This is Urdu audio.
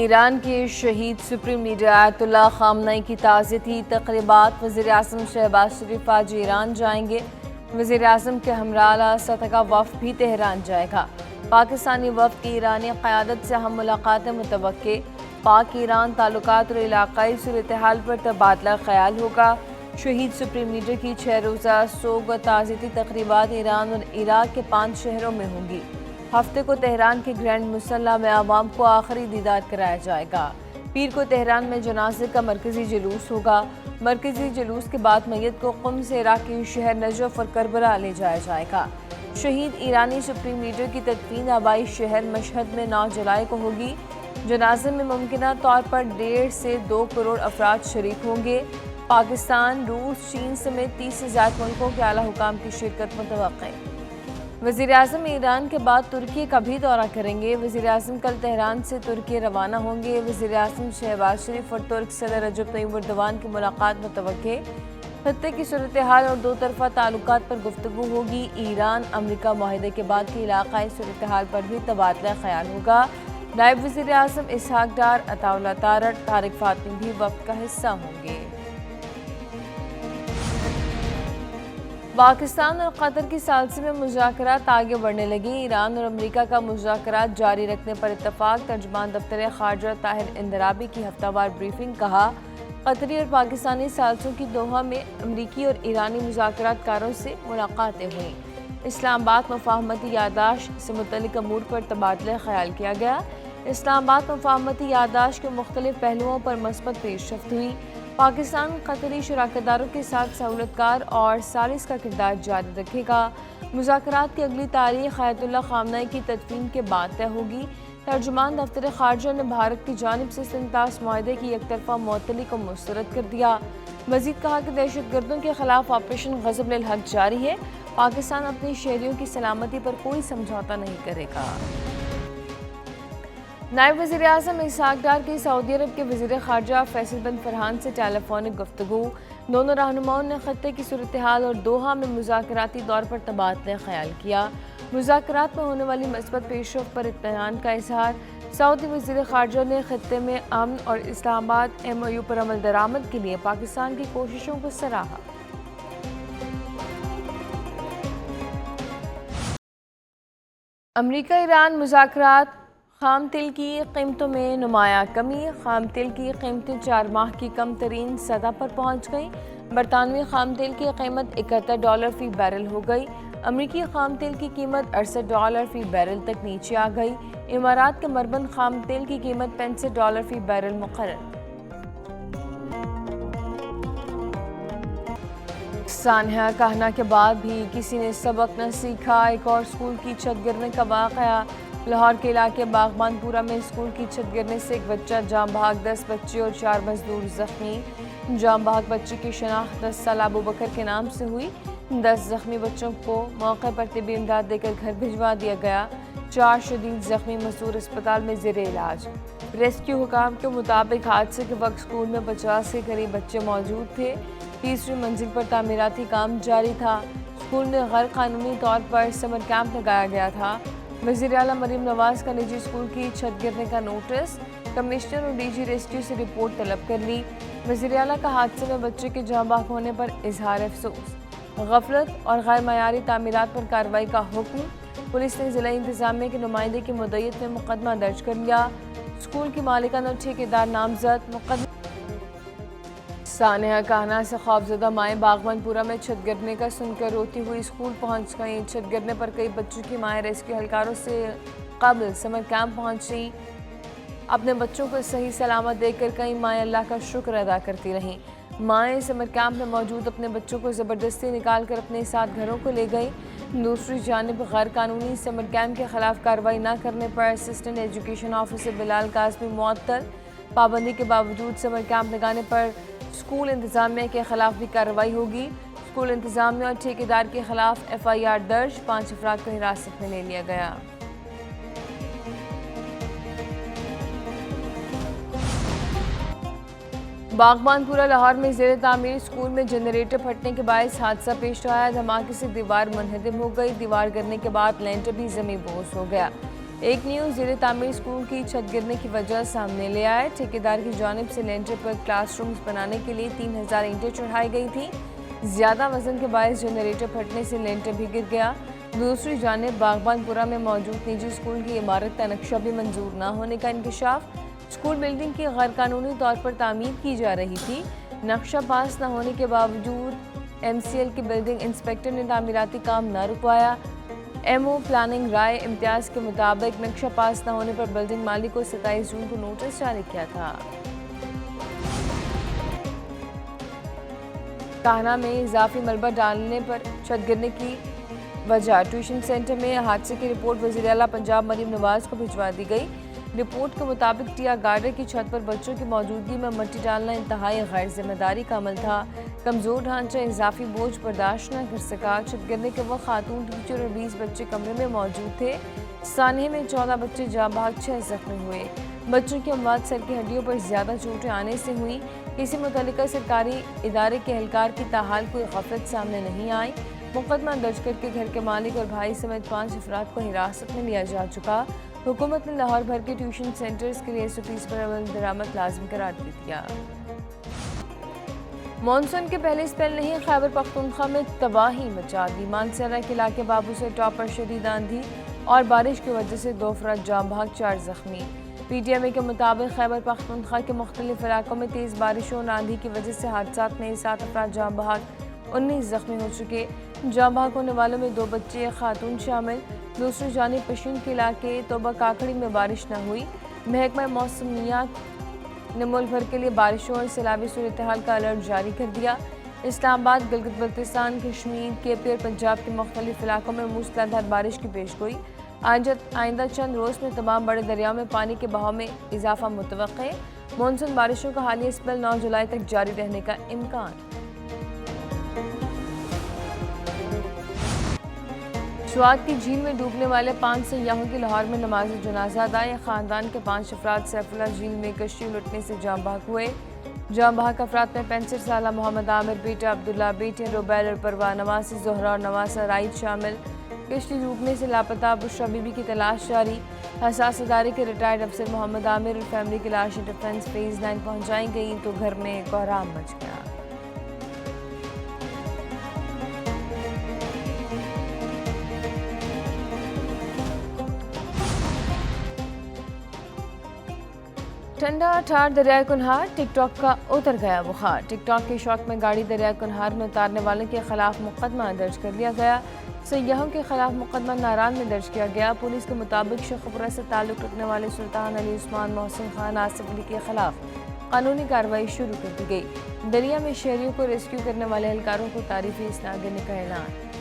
ایران کے شہید سپریم لیڈر آیت اللہ خامنئی کی تعزیتی تقریبات۔ وزیر اعظم شہباز شریف آج ایران جائیں گے۔ وزیر اعظم کے ہمراہ اعلیٰ سطح کا وفد بھی تہران جائے گا۔ پاکستانی وفد کی ایرانی قیادت سے اہم ملاقاتیں متوقع۔ پاک ایران تعلقات اور علاقائی صورتحال پر تبادلہ خیال ہوگا۔ شہید سپریم لیڈر کی 6 روزہ سوگ و تعزیتی تقریبات ایران اور عراق کے 5 شہروں میں ہوں گی۔ ہفتے کو تہران کے گرینڈ مسلح میں عوام کو آخری دیدار کرایا جائے گا۔ پیر کو تہران میں جنازے کا مرکزی جلوس ہوگا۔ مرکزی جلوس کے بعد میت کو قم سے عراقی شہر نجف اور کربلا لے جایا جائے گا۔ شہید ایرانی سپریم لیڈر کی تدفین آبائی شہر مشہد میں 9 جولائی کو ہوگی۔ جنازے میں ممکنہ طور پر 1.5 سے 2 کروڑ افراد شریک ہوں گے۔ پاکستان، روس، چین سمیت 30 سے زائد ملکوں کے اعلیٰ حکام کی شرکت متوقع۔ وزیر اعظم ایران کے بعد ترکی کا بھی دورہ کریں گے۔ وزیر اعظم کل تہران سے ترکی روانہ ہوں گے۔ وزیر اعظم شہباز شریف اور ترک صدر رجب طیب ایردوان کی ملاقات متوقع۔ خطے کی صورتحال اور 2 طرفہ تعلقات پر گفتگو ہوگی۔ ایران امریکہ معاہدے کے بعد کی علاقائی صورتحال پر بھی تبادلہ خیال ہوگا۔ نائب وزیر اعظم اسحاق ڈار، عطا اللہ تارڑ، طارق فاطمی بھی وفد کا حصہ ہوں گے۔ پاکستان اور قطر کی ثالثی میں مذاکرات آگے بڑھنے لگے۔ ایران اور امریکہ کا مذاکرات جاری رکھنے پر اتفاق۔ ترجمان دفتر خارجہ طاہر اندرابی کی ہفتہ وار بریفنگ۔ کہا، قطری اور پاکستانی ثالثیوں کی دوحہ میں امریکی اور ایرانی مذاکرات کاروں سے ملاقاتیں ہوئیں۔ اسلام آباد مفاہمتی یادداشت سے متعلق امور پر تبادلہ خیال کیا گیا۔ اسلام آباد مفاہمتی یادداشت کے مختلف پہلوؤں پر مثبت پیش رفت ہوئی۔ پاکستان قطری شراکت داروں کے ساتھ سہولت کار اور ثالث کا کردار جاری رکھے گا۔ مذاکرات کی اگلی تاریخ آیت اللہ خامنئی کی تدفین کے بعد طے ہوگی۔ ترجمان دفتر خارجہ نے بھارت کی جانب سے سنتاس معاہدے کی یک طرفہ معطلی کو مسترد کر دیا۔ مزید کہا کہ دہشت گردوں کے خلاف آپریشن غضب للحق جاری ہے۔ پاکستان اپنی شہریوں کی سلامتی پر کوئی سمجھوتہ نہیں کرے گا۔ نائب وزیر اعظم اسحاق ڈار کی سعودی عرب کے وزیر خارجہ فیصل بن فرحان سے ٹیلی فونک گفتگو۔ دونوں رہنماؤں نے خطے کی صورتحال اور دوحہ میں مذاکراتی دور پر تبادلہ خیال کیا۔ مذاکرات میں ہونے والی مثبت پیش رفت پر اطمینان کا اظہار۔ سعودی وزیر خارجہ نے خطے میں امن اور اسلام آباد MOU پر عمل درآمد کے لیے پاکستان کی کوششوں کو سراہا۔ امریکہ ایران مذاکرات۔ خام تیل کی قیمتوں میں نمایاں کمی۔ خام تیل کی قیمتیں 4 ماہ کی کم ترین سطح پر پہنچ گئیں۔ برطانوی خام تیل کی قیمت $71 فی بیرل ہو گئی۔ امریکی خام تیل کی قیمت $68 فی بیرل تک نیچے آ گئی۔ امارات کے مربن خام تیل کی قیمت $65 فی بیرل مقرر۔ سانحہ کہنا کے بعد بھی کسی نے سبق نہ سیکھا۔ ایک اور اسکول کی چھت گرنے کا واقعہ۔ لاہور کے علاقے باغبان پورہ میں اسکول کی چھت گرنے سے ایک بچہ جاں بحق، 10 بچے اور 4 مزدور زخمی۔ جاں بحق بچے کی شناخت 10 سالہ ابو بکر کے نام سے ہوئی۔ 10 زخمی بچوں کو موقع پر طبی امداد دے کر گھر بھجوا دیا گیا۔ 4 شدید زخمی مزدور اسپتال میں زیر علاج۔ ریسکیو حکام کے مطابق حادثے کے وقت اسکول میں 50 کے قریب بچے موجود تھے۔ 3ری منزل پر تعمیراتی کام جاری تھا۔ اسکول میں غیر قانونی طور پر سمر کیمپ لگایا گیا تھا۔ وزیر اعلیٰ مریم نواز کا نجی اسکول کی چھت گرنے کا نوٹس۔ کمشنر اور DG ریسکیو سے رپورٹ طلب کر لی۔ وزیر اعلیٰ کا حادثے میں بچے کے جاں بحق ہونے پر اظہار افسوس۔ غفلت اور غیر معیاری تعمیرات پر کارروائی کا حکم۔ پولیس نے ضلعی انتظامیہ کے نمائندے کی مدعیت میں مقدمہ درج کر لیا۔ اسکول کی مالکان اور ٹھیکیدار نامزد۔ مقدمہ سانحہ کہنا سے خوفزدہ مائیں باغبان پورہ میں چھت گرنے کا سن کر روتی ہوئی اسکول پہنچ گئیں۔ چھت گرنے پر کئی بچوں کی مائیں ریسکیو اہلکاروں سے قبل سمر کیمپ پہنچیں۔ اپنے بچوں کو صحیح سلامت دیکھ کر کئی مائیں اللہ کا شکر ادا کرتی رہیں۔ مائیں سمر کیمپ میں موجود اپنے بچوں کو زبردستی نکال کر اپنے ساتھ گھروں کو لے گئیں۔ دوسری جانب غیر قانونی سمر کیمپ کے خلاف کارروائی نہ کرنے پر اسسٹنٹ ایجوکیشن آفیسر بلال کاظمی معطل۔ پابندی کے باوجود سمر کیمپ لگانے پر اسکول انتظامیہ کے خلاف بھی کارروائی ہوگی۔ اسکول انتظامیہ اور ٹھیکیدار کے خلاف FIR درج۔ 5 افراد کو حراست میں لے لیا گیا۔ باغبان پورہ لاہور میں زیر تعمیر اسکول میں جنریٹر پھٹنے کے باعث حادثہ پیش آیا۔ دھماکے سے دیوار منہدم ہو گئی۔ دیوار گرنے کے بعد لینٹر بھی زمیں بوس ہو گیا۔ ایک نیوز زیر تعمیر اسکول کی چھت گرنے کی وجہ سامنے لے آئے۔ ٹھیکیدار کی جانب سے لینٹر پر کلاس رومز بنانے کے لیے 3000 اینٹیں چڑھائی گئی تھیں۔ زیادہ وزن کے باعث جنریٹر پھٹنے سے لینٹر بھی گر گیا۔ دوسری جانب باغبان پورہ میں موجود نجی اسکول کی عمارت کا نقشہ بھی منظور نہ ہونے کا انکشاف۔ اسکول بلڈنگ کی غیر قانونی طور پر تعمیر کی جا رہی تھی۔ نقشہ پاس نہ ہونے کے باوجود ایم سی ایل کے بلڈنگ انسپیکٹر نے تعمیراتی کام نہ رکوایا۔ ایم او پلاننگ رائے امتیاز کے مطابق نقشہ پاس نہ ہونے پر بلڈنگ مالک کو 27 جون کو نوٹس جاری کیا تھا۔ کاہنہ میں اضافی ملبہ ڈالنے پر چھت گرنے کی وجہ ٹیوشن سینٹر میں حادثے کی رپورٹ وزیر اعلیٰ پنجاب مریم نواز کو بھجوا دی گئی۔ رپورٹ کے مطابق ٹیا گارڈر کی چھت پر بچوں کی موجودگی میں مٹی ڈالنا انتہائی غیر ذمہ داری کا عمل تھا۔ کمزور ڈھانچہ اضافی بوجھ برداشت نہ کر سکا۔ چھت گرنے کے وقت خاتون ٹیچر اور 20 بچے کمرے میں موجود تھے۔ سانحے میں 14 بچے جاں بحق 6 زخمی ہوئے۔ بچوں کی اموات سر کی ہڈیوں پر زیادہ چوٹیں آنے سے ہوئی۔ کسی متعلقہ سرکاری ادارے کے اہلکار کی تاحال کوئی غفلت سامنے نہیں آئی۔ مقدمہ درج کر کے گھر کے مالک اور بھائی سمیت 5 افراد کو حراست میں لیا جا چکا۔ حکومت نے لاہور بھر کے ٹیوشن سینٹرز کے لیے SOPs پر عمل درآمد لازم قرار دے دیا۔ مانسون کے پہلے اسپیل نہیں، خیبر پختونخوا میں تباہی مچا دی۔ مانسہرہ کے علاقے بابو سے ٹاپ پر شدید آندھی اور بارش کی وجہ سے 2 افراد جاں بحق 4 زخمی۔ PTMA کے مطابق خیبر پختونخوا کے مختلف علاقوں میں تیز بارشوں اور آندھی کی وجہ سے حادثات میں 7 افراد جاں بحق 19 زخمی ہو چکے۔ جاں بحق ہونے والوں میں 2 بچے ایک خاتون شامل۔ دوسری جانب پشین کے علاقے توبہ کاکڑی میں بارش نہ ہوئی۔ محکمہ موسمیات نے ملک بھر کے لیے بارشوں اور سیلابی صورتحال کا الرٹ جاری کر دیا۔ اسلام آباد، گلگت بلتستان، کشمیر، KP اور پنجاب کے مختلف علاقوں میں موسلادھار بارش کی پیشگوئی۔ آئندہ چند روز میں تمام بڑے دریاؤں میں پانی کے بہاؤ میں اضافہ متوقع۔ مانسون بارشوں کا حالیہ اسپیل 9 جولائی تک جاری رہنے کا امکان۔ سوات کی جھیل میں ڈوبنے والے 5 سیاحوں کی لاہور میں نماز جنازہ ادا۔ خاندان کے 5 افراد سیف اللہ جھیل میں کشتی الٹنے سے جاں بحق ہوئے۔ جاں بحق افراد میں 65 سالہ محمد عامر، بیٹا عبداللہ، بیٹے روبیل اور پروان، نواسی زہرا اور نواسہ رائد شامل۔ کشتی ڈوبنے سے لاپتہ بشرا بی بی کی تلاش جاری۔ حساس ادارے کے ریٹائرڈ افسر محمد عامر اور فیملی کی لاشیں ڈیفنس فیز 9 پہنچائی گئیں تو گھر میں کوہرام مچ گیا۔ ٹھنڈا ٹھار دریائے کنہار، ٹک ٹاک کا اتر گیا بخار۔ ٹک ٹاک کے شوق میں گاڑی دریائے کنہار میں اتارنے والوں کے خلاف مقدمہ درج کر لیا گیا۔ سیاحوں کے خلاف مقدمہ ناران میں درج کیا گیا۔ پولیس کے مطابق شیخوپورہ سے تعلق رکھنے والے سلطان علی عثمان، محسن خان، آصف علی کے خلاف قانونی کارروائی شروع کر دی گئی۔ دریا میں شہریوں کو ریسکیو کرنے والے اہلکاروں کو تعریفی اسناد دینے کا اعلان۔